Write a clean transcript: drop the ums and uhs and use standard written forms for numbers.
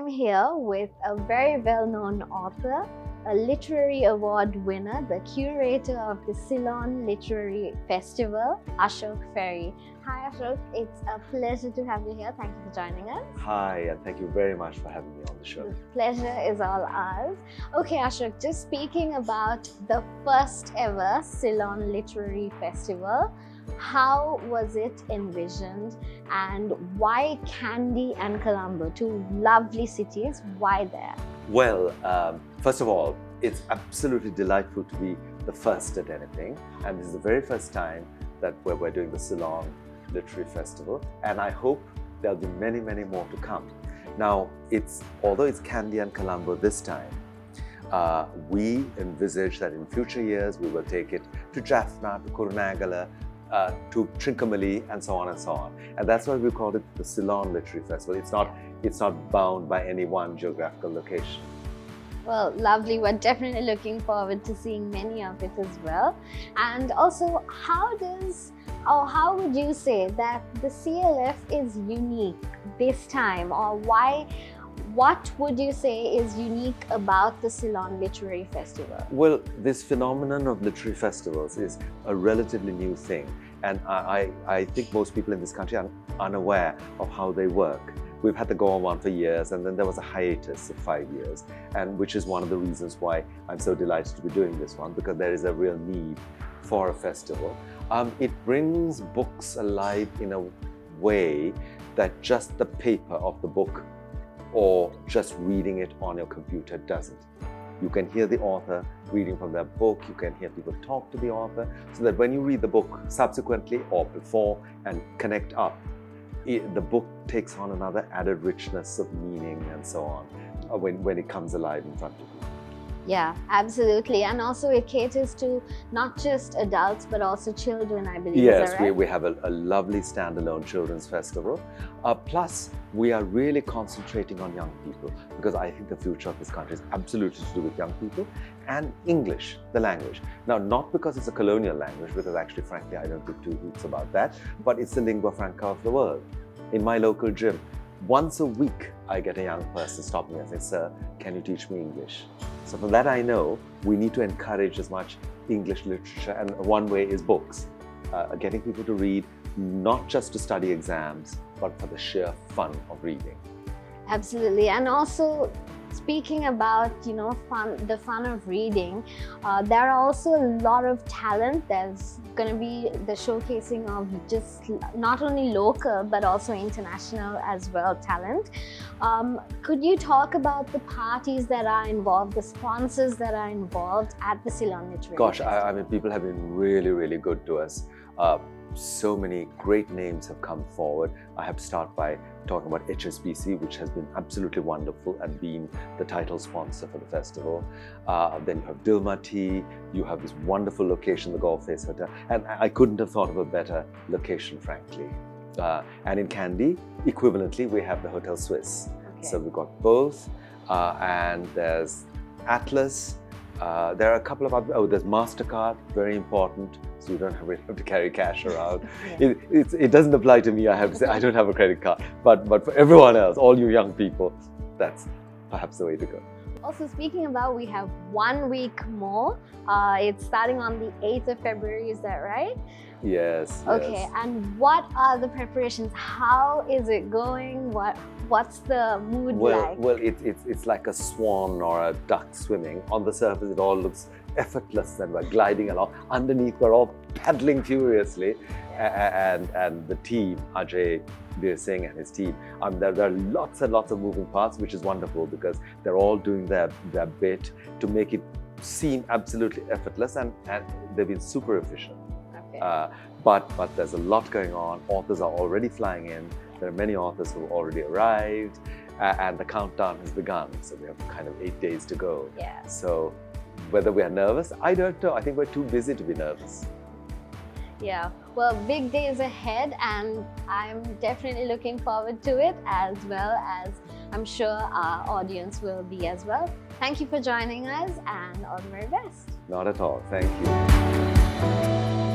I'm here with a very well-known author, a literary award winner, the curator of the Ceylon Literary Festival, Ashok Ferrey. Hi Ashok, it's a pleasure to have you here. Thank you for joining us. Hi, and thank you very much for having me on the show. The pleasure is all ours. Okay Ashok, just speaking about the first ever Ceylon Literary Festival, how was it envisioned and why Kandy and Colombo, two lovely cities, why there? Well, first of all, it's absolutely delightful to be the first at anything, and this is the very first time that we're doing the Ceylon Literary Festival, and I hope there'll be many, many more to come. Now, although it's Kandy and Colombo this time, we envisage that in future years we will take it to Jaffna, to Kurunegala, to Trincomalee, and so on and so on. And that's why we call it the Ceylon Literary Festival. It's not bound by any one geographical location. Well, lovely. We're definitely looking forward to seeing many of it as well. And also, how would you say that the CLF is unique this time, or what would you say is unique about the Ceylon Literary Festival? Well, this phenomenon of literary festivals is a relatively new thing, and I think most people in this country are unaware of how they work. We've had the Go On one for years, and then there was a hiatus of 5 years, and which is one of the reasons why I'm so delighted to be doing this one, because there is a real need for a festival. It brings books alive in a way that just the paper of the book or just reading it on your computer doesn't. You can hear the author reading from their book, you can hear people talk to the author, so that when you read the book subsequently or before and connect up, the book takes on another added richness of meaning and so on when it comes alive in front of you. Yeah, absolutely. And also it caters to not just adults but also children, I believe. Yes, is that right? we have a lovely standalone children's festival. Plus, we are really concentrating on young people, because I think the future of this country is absolutely to do with young people and English, the language. Now, not because it's a colonial language, because actually, frankly, I don't give two hoots about that, but it's the lingua franca of the world. In my local gym, once a week, I get a young person stop me and say, "Sir, can you teach me English?" So from that, I know we need to encourage as much English literature, and one way is books. Getting people to read, not just to study exams, but for the sheer fun of reading. Absolutely. And also, speaking about, the fun of reading, there are also a lot of talent. There's going to be the showcasing of just not only local but also international as well talent. Could you talk about the parties that are involved, the sponsors that are involved at the Ceylon Literary Gosh, Festival? I mean, people have been really, really good to us. So many great names have come forward. I have to start by talking about HSBC, which has been absolutely wonderful and been the title sponsor for the festival. Then you have Dilma Tea, you have this wonderful location, the Golf Face Hotel, and I couldn't have thought of a better location, frankly. And in Kandy, equivalently, we have the Hotel Swiss. Okay. So we've got both, and there's Atlas. There are a couple of other, there's MasterCard, very important, so you don't have to carry cash around. Yeah. It doesn't apply to me, I have to say, I don't have a credit card. But for everyone else, all you young people, that's perhaps the way to go. Also, speaking about, we have 1 week more. It's starting on the 8th of February, is that right? Yes. Okay, yes. and what are the preparations? How is it going? What's the mood like? Well, it's like a swan or a duck swimming. On the surface, it all looks effortless, and we're gliding along. Underneath, we're all paddling furiously, and the team, Ajay Veer Singh and his team, there are lots and lots of moving parts, which is wonderful because they're all doing their bit to make it seem absolutely effortless, and they've been super efficient. Okay. But there's a lot going on. Authors are already flying in. There are many authors who have already arrived, and the countdown has begun. So we have kind of 8 days to go. Yeah. So whether we are nervous, I don't know. I think we're too busy to be nervous. Yeah, well, big days ahead, and I'm definitely looking forward to it, as well as I'm sure our audience will be as well. Thank you for joining us, and all the very best. Not at all. Thank you.